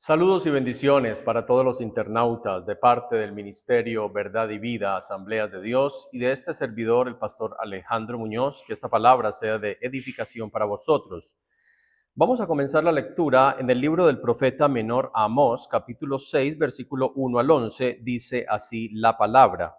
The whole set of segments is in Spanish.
Saludos y bendiciones para todos los internautas de parte del Ministerio Verdad y Vida, Asambleas de Dios y de este servidor, el pastor Alejandro Muñoz, que esta palabra sea de edificación para vosotros. Vamos a comenzar la lectura en el libro del profeta menor Amós, capítulo 6, versículo 1 al 11, dice así la palabra.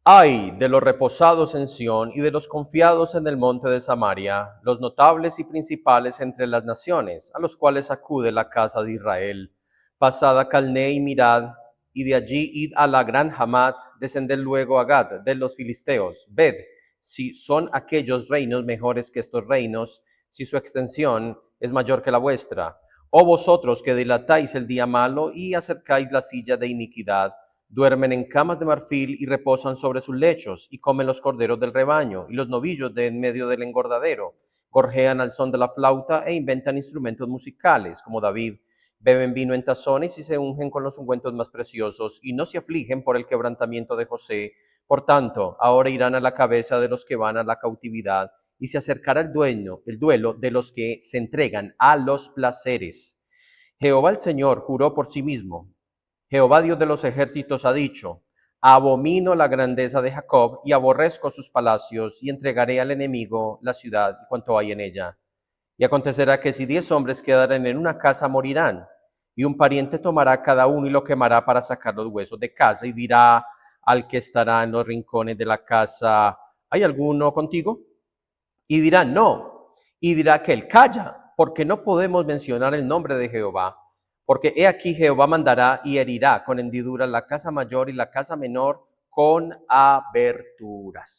Ay de los reposados en Sión y de los confiados en el monte de Samaria, los notables y principales entre las naciones, a los cuales acude la casa de Israel. Pasad a Calné y mirad, y de allí id a la gran Hamat, descended luego a Gad de los filisteos. Ved si son aquellos reinos mejores que estos reinos, si su extensión es mayor que la vuestra. Oh vosotros que dilatáis el día malo y acercáis la silla de iniquidad, duermen en camas de marfil y reposan sobre sus lechos, y comen los corderos del rebaño, y los novillos de en medio del engordadero. Gorjean al son de la flauta e inventan instrumentos musicales, como David. Beben vino en tazones y se ungen con los ungüentos más preciosos, y no se afligen por el quebrantamiento de José. Por tanto, ahora irán a la cabeza de los que van a la cautividad, y se acercará el duelo de los que se entregan a los placeres. Jehová el Señor juró por sí mismo. Jehová Dios de los ejércitos ha dicho, abomino la grandeza de Jacob y aborrezco sus palacios, y entregaré al enemigo la ciudad y cuanto hay en ella. Y acontecerá que si 10 hombres quedaren en una casa, morirán, y un pariente tomará cada uno y lo quemará para sacar los huesos de casa, y dirá al que estará en los rincones de la casa, ¿hay alguno contigo? Y dirá, no. Y dirá que él calla, porque no podemos mencionar el nombre de Jehová. Porque he aquí Jehová mandará y herirá con hendidura la casa mayor y la casa menor con aberturas.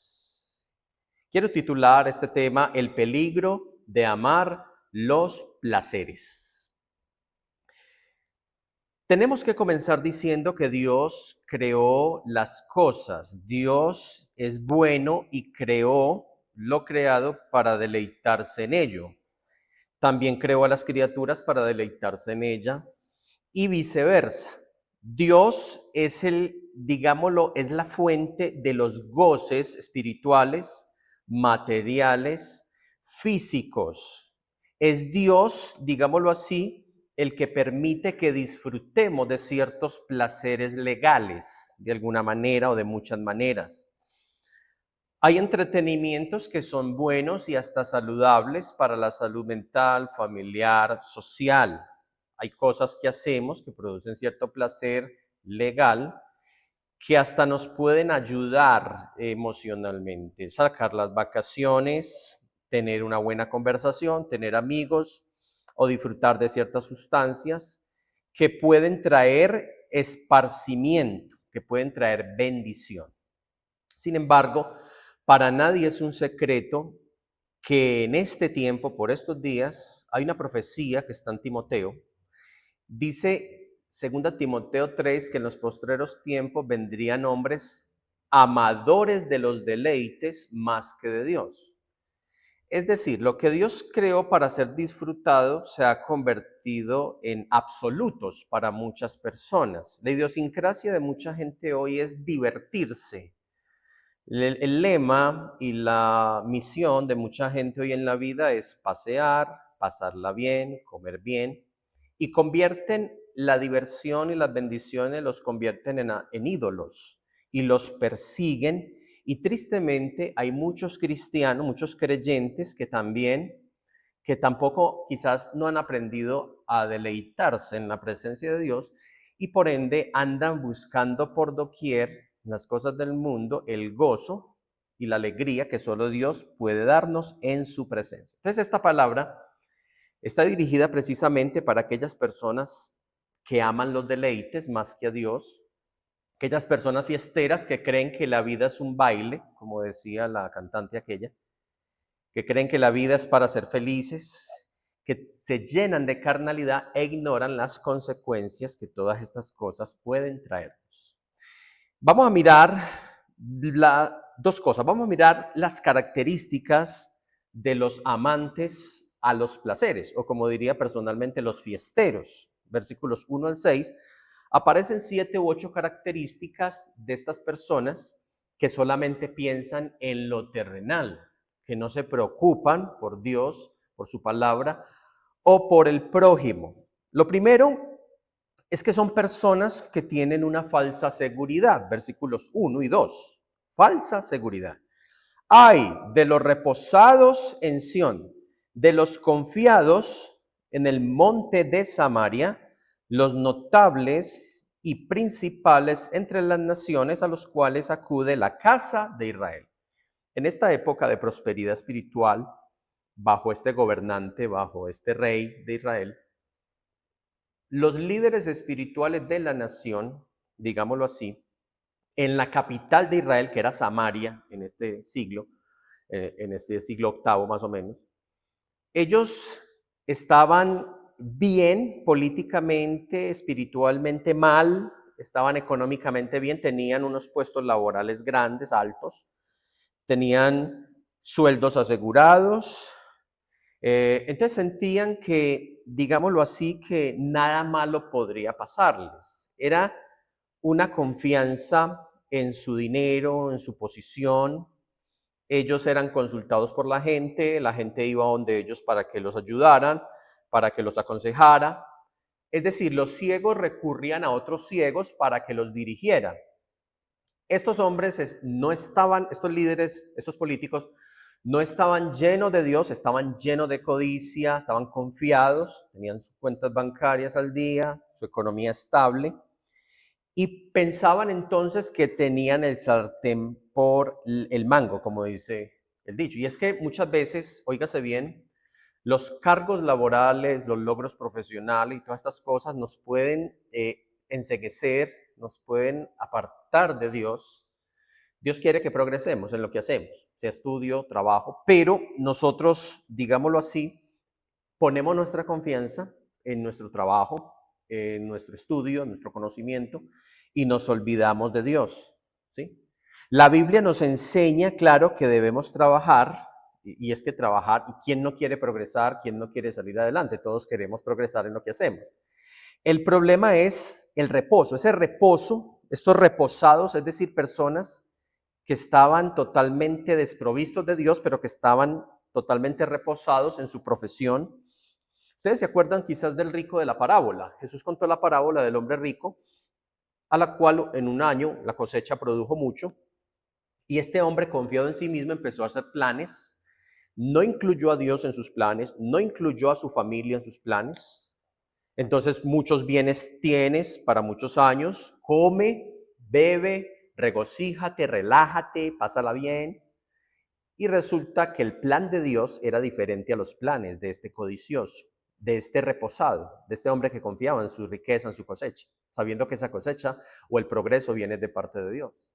Quiero titular este tema, el peligro de amar los placeres. Tenemos que comenzar diciendo que Dios creó las cosas. Dios es bueno y creó lo creado para deleitarse en ello. También creó a las criaturas para deleitarse en ella y viceversa. Dios es digámoslo, es la fuente de los goces espirituales, materiales, físicos. Es Dios, digámoslo así, el que permite que disfrutemos de ciertos placeres legales, de alguna manera o de muchas maneras. Hay entretenimientos que son buenos y hasta saludables para la salud mental, familiar, social. Hay cosas que hacemos que producen cierto placer legal que hasta nos pueden ayudar emocionalmente. Sacar las vacaciones, tener una buena conversación, tener amigos o disfrutar de ciertas sustancias que pueden traer esparcimiento, que pueden traer bendición. Sin embargo, para nadie es un secreto que en este tiempo, por estos días, hay una profecía que está en Timoteo. Dice 2 Timoteo 3 que en los postreros tiempos vendrían hombres amadores de los deleites más que de Dios. Es decir, lo que Dios creó para ser disfrutado se ha convertido en absolutos para muchas personas. La idiosincrasia de mucha gente hoy es divertirse. El lema y la misión de mucha gente hoy en la vida es pasear, pasarla bien, comer bien, y convierten la diversión y las bendiciones, los convierten en ídolos y los persiguen. Y tristemente hay muchos cristianos, muchos creyentes que tampoco quizás no han aprendido a deleitarse en la presencia de Dios y por ende andan buscando por doquier las cosas del mundo, el gozo y la alegría que solo Dios puede darnos en su presencia. Entonces esta palabra está dirigida precisamente para aquellas personas que aman los deleites más que a Dios, aquellas personas fiesteras que creen que la vida es un baile, como decía la cantante aquella, que creen que la vida es para ser felices, que se llenan de carnalidad e ignoran las consecuencias que todas estas cosas pueden traernos. Vamos a mirar dos cosas. Vamos a mirar las características de los amantes a los placeres, o como diría personalmente, los fiesteros. Versículos 1 al 6, aparecen 7 u 8 características de estas personas que solamente piensan en lo terrenal, que no se preocupan por Dios, por su palabra o por el prójimo. Lo primero es que son personas que tienen una falsa seguridad, versículos 1 y 2, falsa seguridad. Ay de los reposados en Sión, de los confiados en el monte de Samaria, los notables y principales entre las naciones a los cuales acude la casa de Israel. En esta época de prosperidad espiritual, bajo este gobernante, bajo este rey de Israel, los líderes espirituales de la nación, digámoslo así, en la capital de Israel, que era Samaria en este siglo octavo más o menos, ellos estaban bien políticamente, espiritualmente mal, estaban económicamente bien, tenían unos puestos laborales grandes, altos, tenían sueldos asegurados, entonces sentían que, digámoslo así, que nada malo podría pasarles. Era una confianza en su dinero, en su posición. Ellos eran consultados por la gente iba donde ellos para que los ayudaran, para que los aconsejara. Es decir, los ciegos recurrían a otros ciegos para que los dirigieran. Estos hombres no estaban, estos líderes, estos políticos, no estaban llenos de Dios, estaban llenos de codicia, estaban confiados, tenían sus cuentas bancarias al día, su economía estable, y pensaban entonces que tenían el sartén por el mango, como dice el dicho. Y es que muchas veces, óigase bien, los cargos laborales, los logros profesionales y todas estas cosas nos pueden enceguecer, nos pueden apartar de Dios. Dios quiere que progresemos en lo que hacemos, sea estudio, trabajo, pero nosotros, digámoslo así, ponemos nuestra confianza en nuestro trabajo, en nuestro estudio, en nuestro conocimiento, y nos olvidamos de Dios, ¿sí? La Biblia nos enseña, claro, que debemos trabajar, y es que trabajar, ¿y quién no quiere progresar? ¿Quién no quiere salir adelante? Todos queremos progresar en lo que hacemos. El problema es el reposo, ese reposo, estos reposados, es decir, personas que estaban totalmente desprovistos de Dios, pero que estaban totalmente reposados en su profesión. Ustedes se acuerdan quizás del rico de la parábola. Jesús contó la parábola del hombre rico, a la cual en un año la cosecha produjo mucho, y este hombre confiado en sí mismo empezó a hacer planes, no incluyó a Dios en sus planes, no incluyó a su familia en sus planes. Entonces muchos bienes tienes para muchos años, come, bebe, regocíjate, relájate, pásala bien. Y resulta que el plan de Dios era diferente a los planes de este codicioso, de este reposado, de este hombre que confiaba en su riqueza, en su cosecha, sabiendo que esa cosecha o el progreso viene de parte de Dios.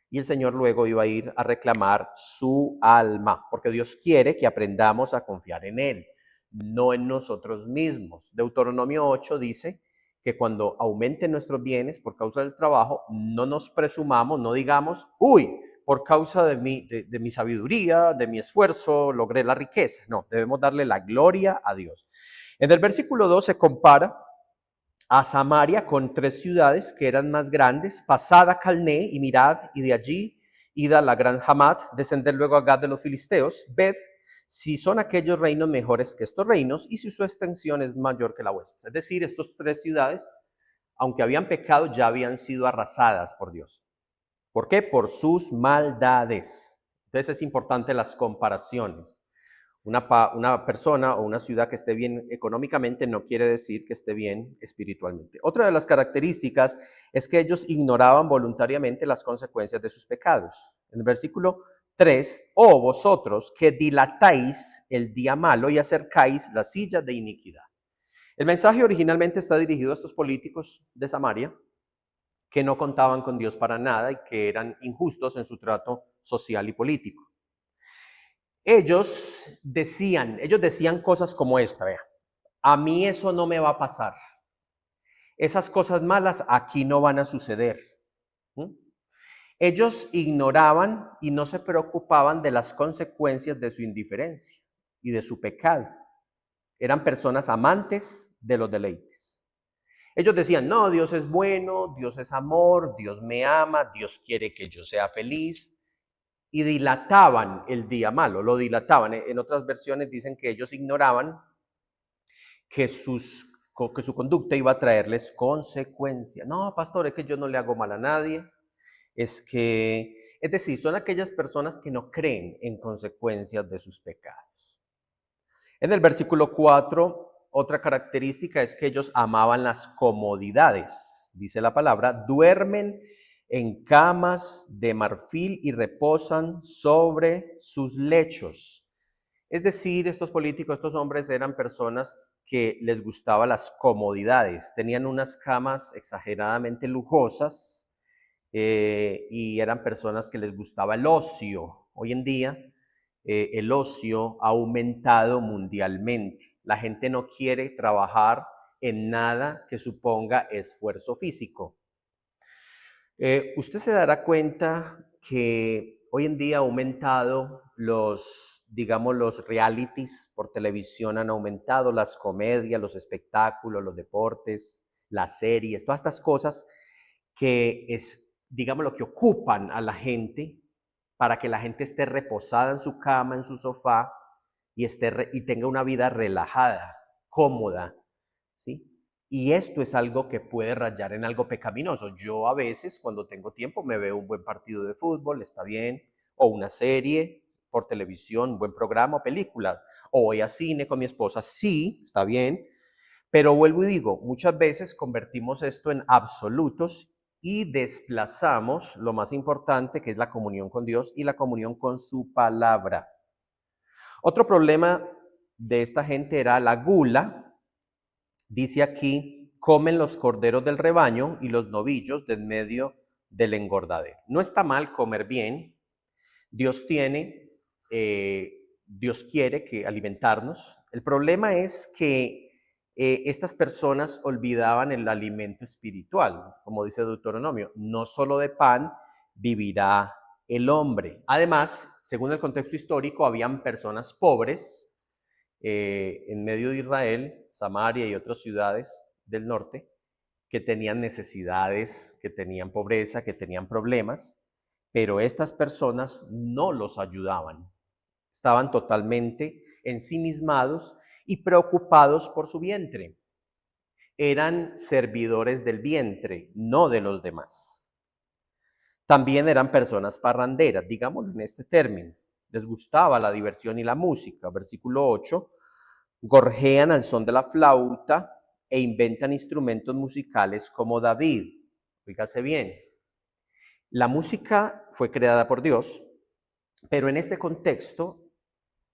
Y el Señor luego iba a ir a reclamar su alma, porque Dios quiere que aprendamos a confiar en Él, no en nosotros mismos. Deuteronomio 8 dice que cuando aumenten nuestros bienes por causa del trabajo, no nos presumamos, no digamos, uy, por causa de mi sabiduría, de mi esfuerzo, logré la riqueza. No, debemos darle la gloria a Dios. En el versículo 2 se compara a Samaria con 3 ciudades que eran más grandes, pasad a Calné y mirad, y de allí id a la gran Hamat, descender luego a Gad de los filisteos, ved si son aquellos reinos mejores que estos reinos y si su extensión es mayor que la vuestra. Es decir, estas 3 ciudades, aunque habían pecado, ya habían sido arrasadas por Dios. ¿Por qué? Por sus maldades. Entonces es importante las comparaciones. Una persona o una ciudad que esté bien económicamente no quiere decir que esté bien espiritualmente. Otra de las características es que ellos ignoraban voluntariamente las consecuencias de sus pecados. En el versículo 3, oh vosotros que dilatáis el día malo y acercáis la silla de iniquidad. El mensaje originalmente está dirigido a estos políticos de Samaria que no contaban con Dios para nada y que eran injustos en su trato social y político. Ellos decían cosas como esta, vea, a mí eso no me va a pasar. Esas cosas malas aquí no van a suceder. ¿Mm? Ellos ignoraban y no se preocupaban de las consecuencias de su indiferencia y de su pecado. Eran personas amantes de los deleites. Ellos decían, no, Dios es bueno, Dios es amor, Dios me ama, Dios quiere que yo sea feliz. Y dilataban el día malo, lo dilataban. En otras versiones dicen que ellos ignoraban que sus que su conducta iba a traerles consecuencias. No, pastor, es que yo no le hago mal a nadie. Es decir, son aquellas personas que no creen en consecuencias de sus pecados. En el versículo 4, otra característica es que ellos amaban las comodidades. Dice la palabra, duermen en camas de marfil y reposan sobre sus lechos. Es decir, estos políticos, estos hombres eran personas que les gustaban las comodidades, tenían unas camas exageradamente lujosas y eran personas que les gustaba el ocio. Hoy en día el ocio ha aumentado mundialmente. La gente no quiere trabajar en nada que suponga esfuerzo físico. Usted se dará cuenta que hoy en día ha aumentado digamos, los realities por televisión han aumentado, las comedias, los espectáculos, los deportes, las series, todas estas cosas que es, digamos, lo que ocupan a la gente para que la gente esté reposada en su cama, en su sofá y tenga una vida relajada, cómoda, ¿sí? Y esto es algo que puede rayar en algo pecaminoso. Yo a veces, cuando tengo tiempo, me veo un buen partido de fútbol, está bien, o una serie por televisión, un buen programa o película, o voy a cine con mi esposa, sí, está bien, pero vuelvo y digo, muchas veces convertimos esto en absolutos y desplazamos lo más importante, que es la comunión con Dios y la comunión con su palabra. Otro problema de esta gente era la gula. Dice aquí, comen los corderos del rebaño y los novillos de en medio del engordadero. No está mal comer bien. Dios Dios quiere que alimentarnos. El problema es que estas personas olvidaban el alimento espiritual, como dice Deuteronomio, no solo de pan vivirá el hombre. Además, según el contexto histórico, habían personas pobres en medio de Israel, Samaria y otras ciudades del norte, que tenían necesidades, que tenían pobreza, que tenían problemas, pero estas personas no los ayudaban. Estaban totalmente ensimismados y preocupados por su vientre. Eran servidores del vientre, no de los demás. También eran personas parranderas, digámoslo en este término. Les gustaba la diversión y la música. Versículo 8, gorjean al son de la flauta e inventan instrumentos musicales como David. Fíjase bien, la música fue creada por Dios, pero en este contexto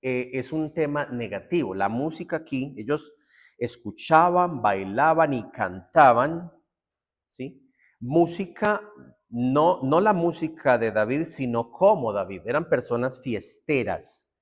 es un tema negativo. La música aquí, ellos escuchaban, bailaban y cantaban, ¿sí? Música, no la música de David, sino como David. Eran personas fiesteras,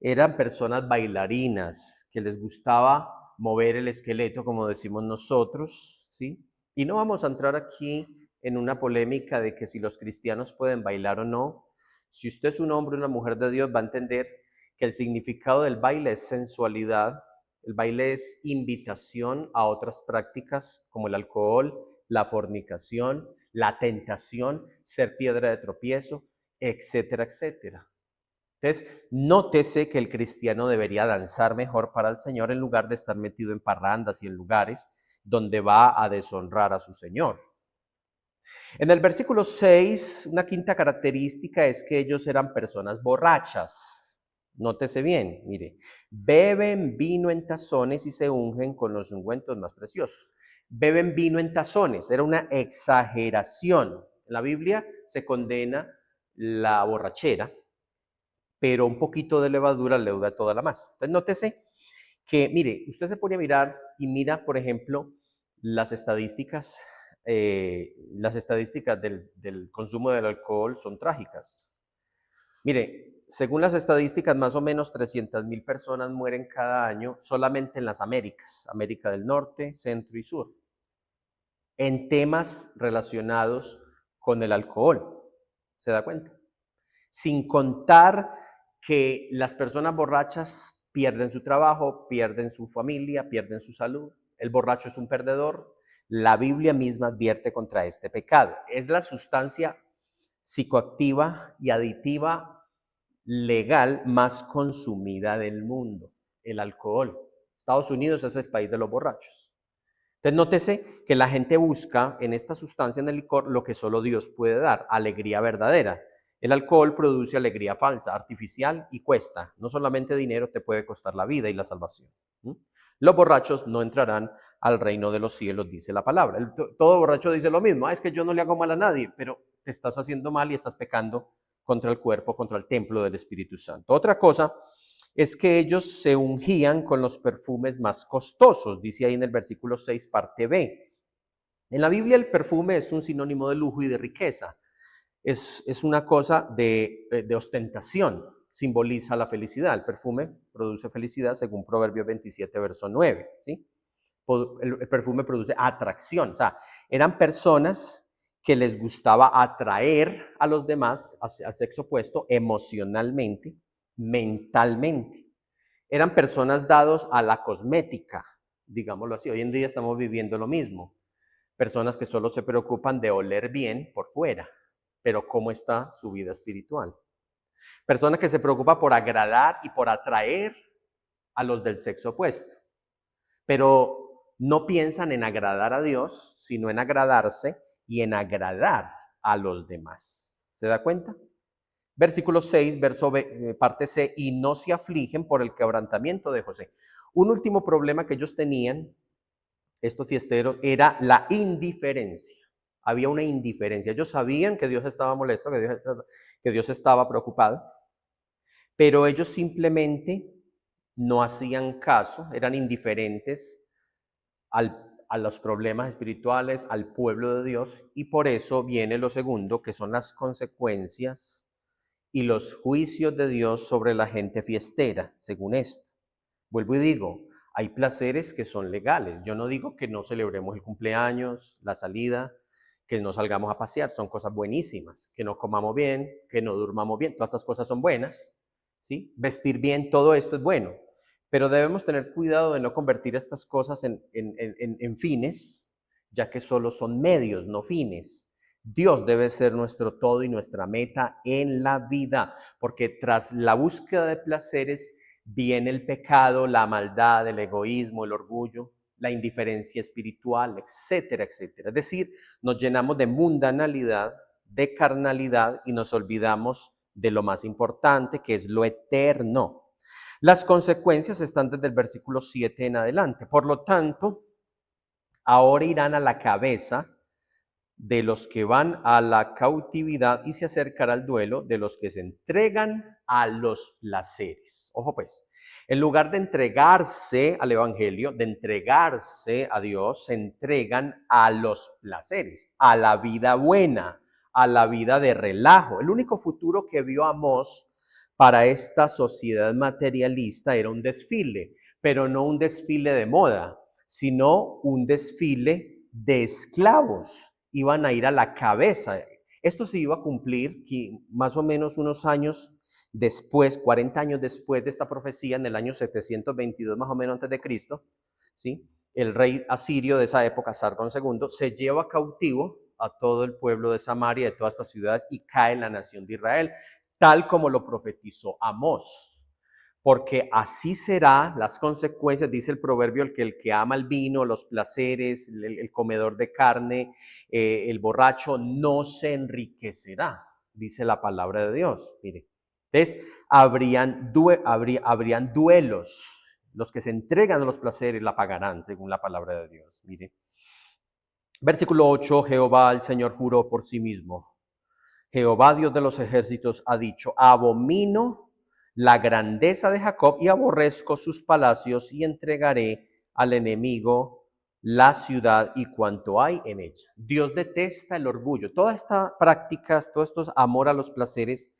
eran personas bailarinas que les gustaba mover el esqueleto, como decimos nosotros, ¿sí? Y no vamos a entrar aquí en una polémica de que si los cristianos pueden bailar o no. Si usted es un hombre o una mujer de Dios, va a entender que el significado del baile es sensualidad, el baile es invitación a otras prácticas como el alcohol, la fornicación, la tentación, ser piedra de tropiezo, etcétera, etcétera. Entonces, nótese que el cristiano debería danzar mejor para el Señor en lugar de estar metido en parrandas y en lugares donde va a deshonrar a su Señor. En el versículo 6, una quinta característica es que ellos eran personas borrachas. Nótese bien, mire, beben vino en tazones y se ungen con los ungüentos más preciosos. Beben vino en tazones, era una exageración. En la Biblia se condena la borrachera, pero un poquito de levadura leuda toda la masa. Entonces, nótese que, mire, usted se pone a mirar y mira, por ejemplo, las estadísticas del consumo del alcohol son trágicas. Mire, según las estadísticas, más o menos 300,000 personas mueren cada año solamente en las Américas, América del Norte, Centro y Sur, en temas relacionados con el alcohol. ¿Se da cuenta? Sin contar que las personas borrachas pierden su trabajo, pierden su familia, pierden su salud. El borracho es un perdedor. La Biblia misma advierte contra este pecado. Es la sustancia psicoactiva y aditiva legal más consumida del mundo, el alcohol. Estados Unidos es el país de los borrachos. Entonces, nótese que la gente busca en esta sustancia, en el licor, lo que solo Dios puede dar, alegría verdadera. El alcohol produce alegría falsa, artificial y cuesta. No solamente dinero, te puede costar la vida y la salvación. ¿Mm? Los borrachos no entrarán al reino de los cielos, dice la palabra. Todo borracho dice lo mismo. Es que yo no le hago mal a nadie, pero te estás haciendo mal y estás pecando contra el cuerpo, contra el templo del Espíritu Santo. Otra cosa es que ellos se ungían con los perfumes más costosos, dice ahí en el versículo 6, parte B. En la Biblia el perfume es un sinónimo de lujo y de riqueza. Es una cosa de ostentación, simboliza la felicidad. El perfume produce felicidad según Proverbios 27, verso 9. ¿Sí? El perfume produce atracción. O sea, eran personas que les gustaba atraer a los demás, al sexo opuesto, emocionalmente, mentalmente. Eran personas dados a la cosmética, digámoslo así. Hoy en día estamos viviendo lo mismo. Personas que solo se preocupan de oler bien por fuera, pero ¿cómo está su vida espiritual? Personas que se preocupan por agradar y por atraer a los del sexo opuesto, pero no piensan en agradar a Dios, sino en agradarse y en agradar a los demás. ¿Se da cuenta? Versículo 6, parte C, y no se afligen por el quebrantamiento de José. Un último problema que ellos tenían, estos fiesteros, era la indiferencia. Había una indiferencia. Ellos sabían que Dios estaba molesto, que Dios estaba preocupado, pero ellos simplemente no hacían caso, eran indiferentes a los problemas espirituales, al pueblo de Dios, y por eso viene lo segundo, que son las consecuencias y los juicios de Dios sobre la gente fiestera, según esto. Vuelvo y digo, hay placeres que son legales. Yo no digo que no celebremos el cumpleaños, la salida, que no salgamos a pasear, son cosas buenísimas. Que no comamos bien, que no durmamos bien, todas estas cosas son buenas, ¿sí? Vestir bien, todo esto es bueno. Pero debemos tener cuidado de no convertir estas cosas en fines, ya que solo son medios, no fines. Dios debe ser nuestro todo y nuestra meta en la vida, porque tras la búsqueda de placeres viene el pecado, la maldad, el egoísmo, el orgullo, la indiferencia espiritual, etcétera, etcétera. Es decir, nos llenamos de mundanalidad, de carnalidad y nos olvidamos de lo más importante, que es lo eterno. Las consecuencias están desde el versículo 7 en adelante. Por lo tanto, ahora irán a la cabeza de los que van a la cautividad y se acercará al duelo de los que se entregan a los placeres. Ojo pues, en lugar de entregarse al evangelio, de entregarse a Dios, se entregan a los placeres, a la vida buena, a la vida de relajo. El único futuro que vio Amós para esta sociedad materialista era un desfile, pero no un desfile de moda, sino un desfile de esclavos. Iban a ir a la cabeza. Esto se iba a cumplir más o menos unos años después, 40 años después de esta profecía, en el año 722 más o menos antes de Cristo, ¿sí? El rey asirio de esa época, Sargón II, se lleva cautivo a todo el pueblo de Samaria, de todas estas ciudades, y cae en la nación de Israel, tal como lo profetizó Amós. Porque así será las consecuencias, dice el proverbio, el que ama el vino, los placeres, el comedor de carne, el borracho, no se enriquecerá, dice la palabra de Dios. Mire, entonces habrían duelos. Los que se entregan a los placeres la pagarán, según la palabra de Dios. Mire, versículo 8, Jehová el Señor juró por sí mismo. Jehová Dios de los ejércitos ha dicho, abomino la grandeza de Jacob y aborrezco sus palacios y entregaré al enemigo la ciudad y cuanto hay en ella. Dios detesta el orgullo. Todas estas prácticas, todos estos amor a los placeres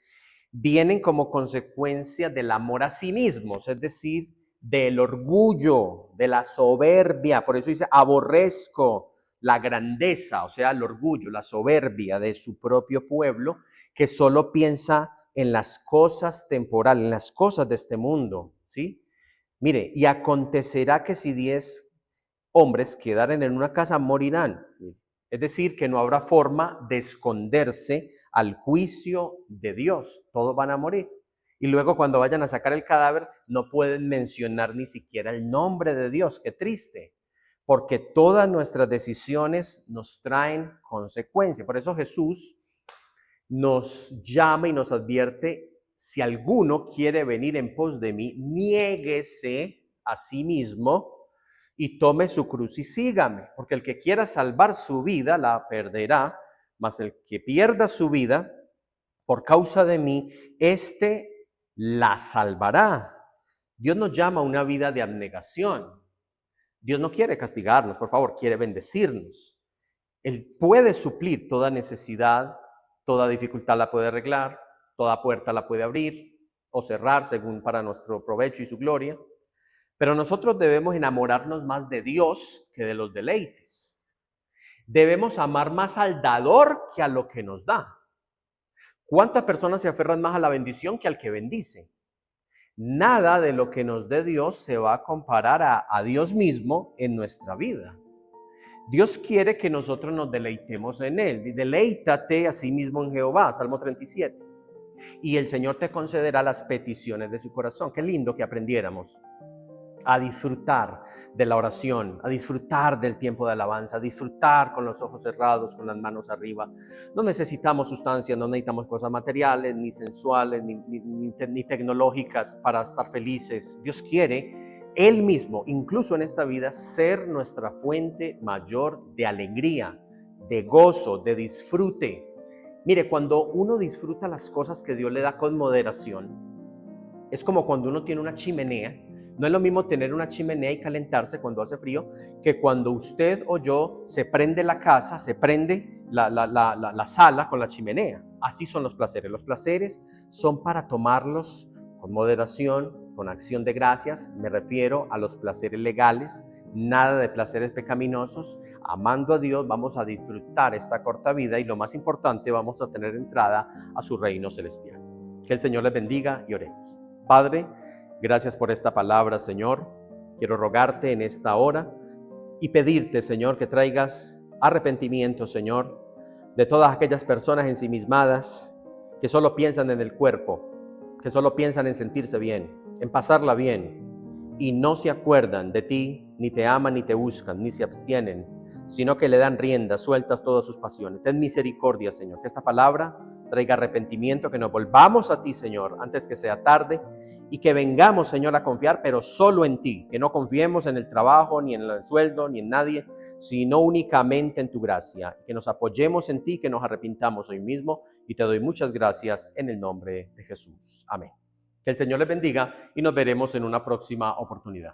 vienen como consecuencia del amor a sí mismos, es decir, del orgullo, de la soberbia. Por eso dice, aborrezco la grandeza, o sea, el orgullo, la soberbia de su propio pueblo, que solo piensa en las cosas temporales, en las cosas de este mundo, ¿sí? Mire, y acontecerá que si 10 hombres quedaren en una casa, morirán. Es decir, que no habrá forma de esconderse al juicio de Dios. Todos van a morir. Y luego cuando vayan a sacar el cadáver, no pueden mencionar ni siquiera el nombre de Dios. Qué triste. porque todas nuestras decisiones nos traen consecuencias. Por eso Jesús nos llama y nos advierte: si alguno quiere venir en pos de mí, niéguese a sí mismo y tome su cruz y sígame, porque el que quiera salvar su vida la perderá, mas el que pierda su vida por causa de mí, éste la salvará. Dios nos llama a una vida de abnegación. Dios no quiere castigarnos, por favor, quiere bendecirnos. Él puede suplir toda necesidad, toda dificultad la puede arreglar, toda puerta la puede abrir o cerrar según para nuestro provecho y su gloria. Pero nosotros debemos enamorarnos más de Dios que de los deleites. Debemos amar más al dador que a lo que nos da. ¿Cuántas personas se aferran más a la bendición que al que bendice? Nada de lo que nos dé Dios se va a comparar a Dios mismo en nuestra vida. Dios quiere que nosotros nos deleitemos en Él. Deleítate a sí mismo en Jehová, Salmo 37. Y el Señor te concederá las peticiones de su corazón. Qué lindo que aprendiéramos a disfrutar de la oración, a disfrutar del tiempo de alabanza, a disfrutar con los ojos cerrados, con las manos arriba. No necesitamos sustancias, no necesitamos cosas materiales, ni sensuales, ni tecnológicas para estar felices. Dios quiere Él mismo, incluso en esta vida, ser nuestra fuente mayor de alegría, de gozo, de disfrute. Mire, cuando uno disfruta las cosas que Dios le da con moderación, es como cuando uno tiene una chimenea. No es lo mismo tener una chimenea y calentarse cuando hace frío que cuando usted o yo se prende la casa, se prende la sala con la chimenea. Así son los placeres. Los placeres son para tomarlos con moderación, con acción de gracias. Me refiero a los placeres legales, nada de placeres pecaminosos. Amando a Dios vamos a disfrutar esta corta vida y lo más importante, vamos a tener entrada a su reino celestial. Que el Señor les bendiga y oremos. Padre, gracias por esta palabra, Señor. Quiero rogarte en esta hora y pedirte, Señor, que traigas arrepentimiento, Señor, de todas aquellas personas ensimismadas que solo piensan en el cuerpo, que solo piensan en sentirse bien, en pasarla bien, y no se acuerdan de ti, ni te aman, ni te buscan, ni se abstienen, sino que le dan rienda, sueltas todas sus pasiones. Ten misericordia, Señor, que esta palabra traiga arrepentimiento, que nos volvamos a ti, Señor, antes que sea tarde, y que vengamos, Señor, a confiar, pero solo en ti, que no confiemos en el trabajo, ni en el sueldo, ni en nadie, sino únicamente en tu gracia, y que nos apoyemos en ti, que nos arrepintamos hoy mismo, y te doy muchas gracias en el nombre de Jesús. Amén. Que el Señor les bendiga y nos veremos en una próxima oportunidad.